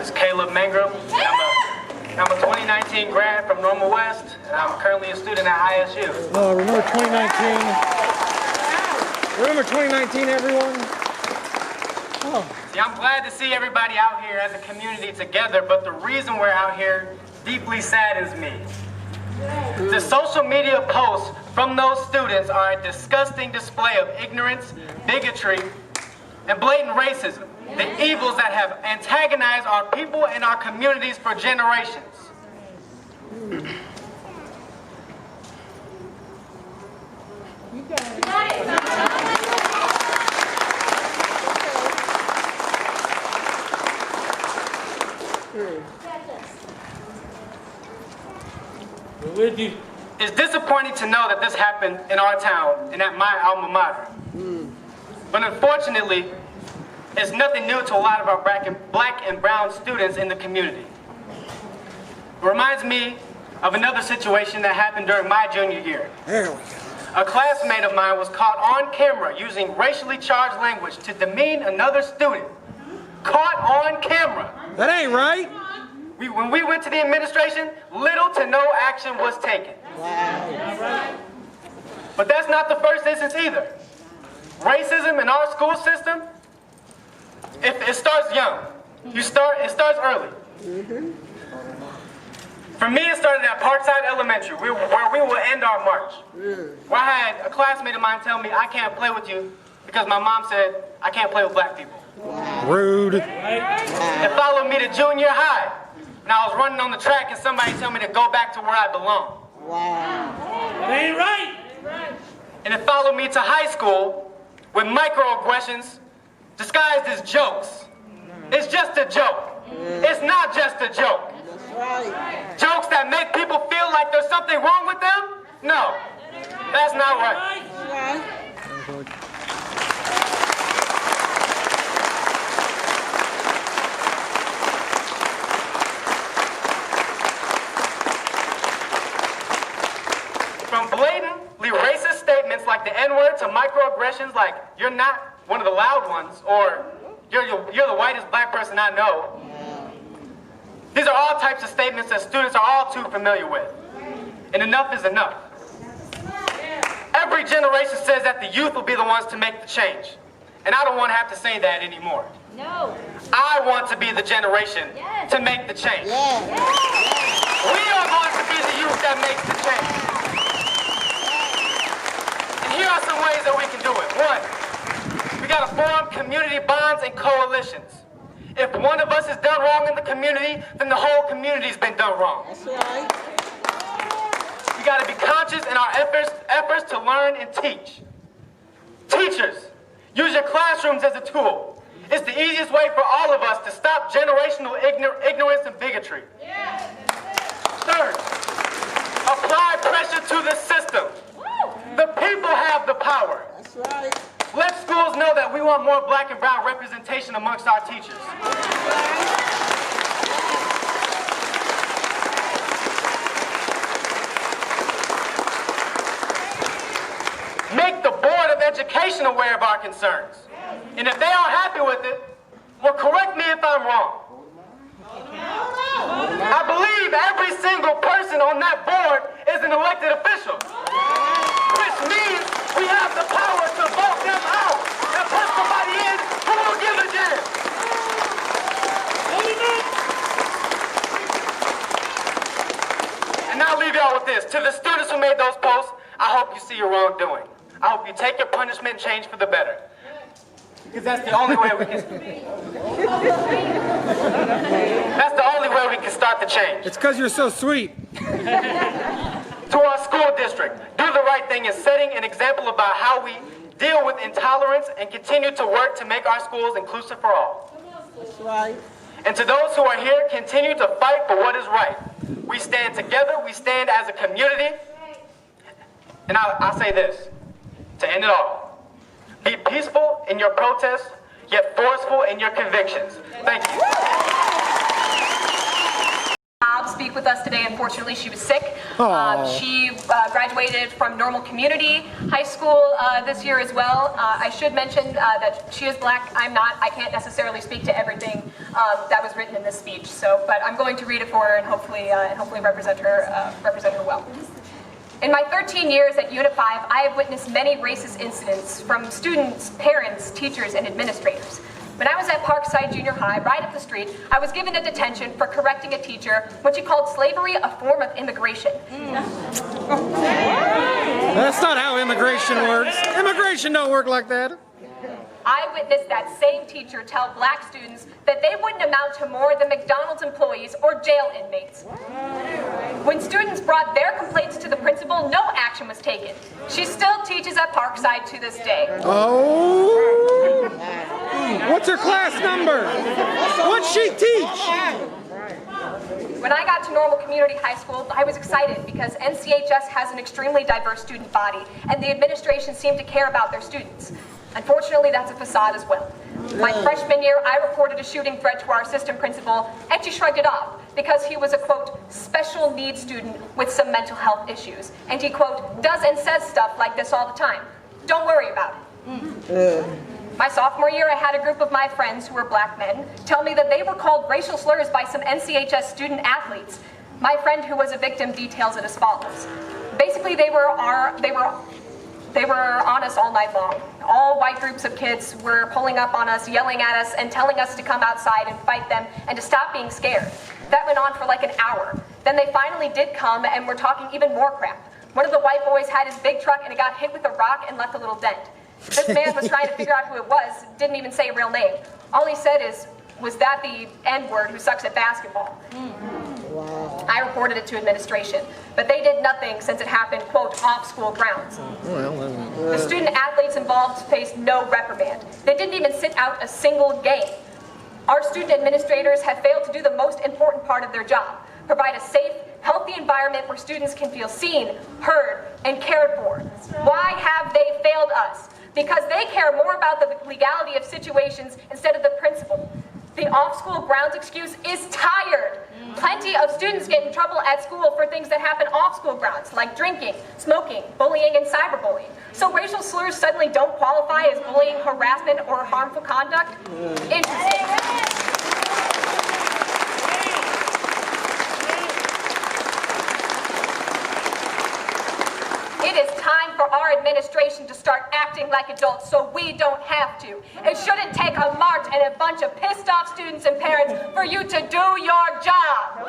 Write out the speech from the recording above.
is Caleb Mangrum. I'm a 2019 grad from NormalWest, and I'm currently a student at ISU. Remember 2019? Remember 2019, everyone? See, I'm glad to see everybody out here as a community together, but the reason we're out here deeply saddens me. The social media posts from those students are a disgusting display of ignorance, bigotry, and blatant racism, the evils that have antagonized our people and our communities for generations. It's disappointing to know that this happened in our town and at my alma mater. But unfortunately, it's nothing new to a lot of our black and brown students in the community. It reminds me of another situation that happened during my junior year. There we go. A classmate of mine was caught on camera using racially charged language to demean another student. Caught on camera. That ain't right. When we went to the administration, little to no action was taken. Wow. But that's not the first instance either. Racism in our school system, it starts young. It starts early. For me, it started at Parkside Elementary, where we will end our march. Where I had a classmate of mine tell me I can't play with you because my mom said I can't play with black people. Rude. It followed me to junior high. And I was running on the track and somebody told me to go back to where I belong. That ain't right. And it followed me to high school with microaggressions disguised as jokes. It's just a joke. It's not just a joke. Jokes that make people feel like there's something wrong with them? No, that's not right. From blatantly racist statements like the N-word to microaggressions like you're not one of the loud ones or you're the whitest black person I know. These are all types of statements that students are all too familiar with. And enough is enough. Every generation says that the youth will be the ones to make the change. And I don't want to have to say that anymore. No. I want to be the generation to make the change. We are going to be the youth that makes the change. And here are some ways that we can do it. One, we got to form community bonds and coalitions. If one of us is done wrong in the community, then the whole community's been done wrong. That's right. We got to be conscious in our efforts to learn and teach. Teachers, use your classrooms as a tool. It's the easiest way for all of us to stop generational ignorance and bigotry. Third, apply pressure to the system. The people have the power. That's right. Let schools know that we want more black and brown representation amongst our teachers. Make the Board of Education aware of our concerns. And if they aren't happy with it, well, correct me if I'm wrong. I believe every single person on that board is an elected official, which means we have the power to vote them out and put somebody in who will give a damn. And I'll leave y'all with this. To the students who made those posts, I hope you see your wrongdoing. I hope you take your punishment and change for the better. Because that's the only way we can. That's the only way we can start the change. It's because you're so sweet. To our school district, do the right thing in setting an example about how we deal with intolerance and continue to work to make our schools inclusive for all. That's right. And to those who are here, continue to fight for what is right. We stand together, we stand as a community. And I'll say this, to end it all. Be peaceful in your protests, yet forceful in your convictions. Thank you. Speak with with us today. Unfortunately, she was sick. Aw. She graduated from Normal Community High School this year as well. I should mention that she is black. I'm not. I can't necessarily speak to everything that was written in this speech. But I'm going to read it for her and hopefully represent her well. In my 13 years at Unit 5, I have witnessed many racist incidents from students, parents, teachers, and administrators. When I was at Parkside Junior High, right up the street, I was given a detention for correcting a teacher when she called slavery a form of immigration. That's not how immigration works. Immigration don't work like that. I witnessed that same teacher tell black students that they wouldn't amount to more than McDonald's employees or jail inmates. When students brought their complaints to the principal, no action was taken. She still teaches at Parkside to this day. Oh. What's her class number? What'd she teach? When I got to Normal Community High School, I was excited because NCHS has an extremely diverse student body, and the administration seemed to care about their students. Unfortunately, that's a facade as well. My freshman year, I reported a shooting threat to our assistant principal, and she shrugged it off because he was a, quote, special needs student with some mental health issues. And he, quote, does and says stuff like this all the time. Don't worry about it. My sophomore year, I had a group of my friends who were black men tell me that they were called racial slurs by some NCHS student athletes. My friend who was a victim details it as follows. Basically, they were on us all night long. All white groups of kids were pulling up on us, yelling at us, and telling us to come outside and fight them and to stop being scared. That went on for like an hour. Then they finally did come and were talking even more crap. One of the white boys had his big truck and it got hit with a rock and left a little dent. This man was trying to figure out who it was, didn't even say a real name. All he said was that the N-word who sucks at basketball. Wow. I reported it to administration, but they did nothing since it happened, quote, off school grounds. The student athletes involved faced no reprimand. They didn't even sit out a single game. Our student administrators have failed to do the most important part of their job, provide a safe, healthy environment where students can feel seen, heard, and cared for. Why have they failed us? Because they care more about the legality of situations instead of the principle. The off-school grounds excuse is tired. Plenty of students get in trouble at school for things that happen off-school grounds, like drinking, smoking, bullying, and cyberbullying. So racial slurs suddenly don't qualify as bullying, harassment, or harmful conduct? Interesting. It is time for our administration to start acting like adults so we don't have to. It shouldn't take a march and a bunch of pissed off students and parents for you to do your job.